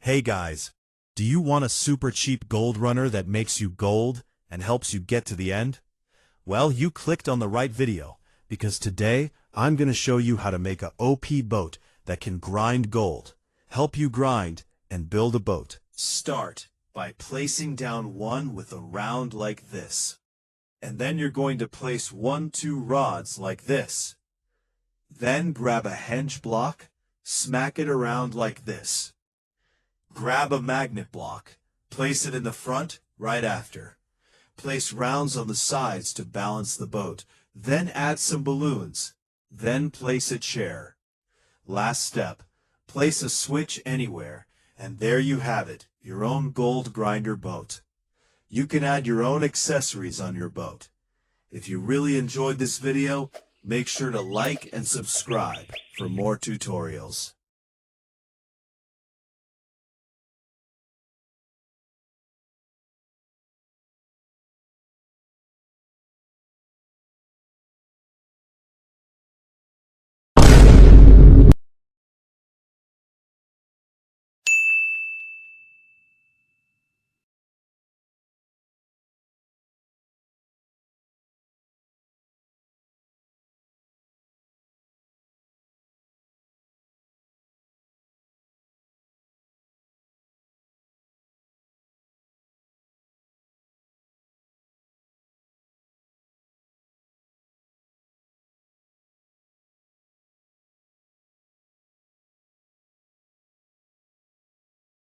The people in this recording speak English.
Hey guys, do you want a super cheap gold runner that makes you gold and helps you get to the end? Well, you clicked on the right video, because today I'm going to show you how to make a OP boat that can grind gold, help you grind, and build a boat. Start by placing down one with a round like this. And then you're going to place 2 rods like this. Then grab a Hinge block, smack it around like this. Grab a magnet block, place it in the front right after. Place rounds on the sides to balance the boat, then add some balloons. Then place a chair. Last step, place a switch anywhere, and there you have it, your own gold grinder boat. You can add your own accessories on your boat. If you really enjoyed this video, make sure to like and subscribe for more tutorials.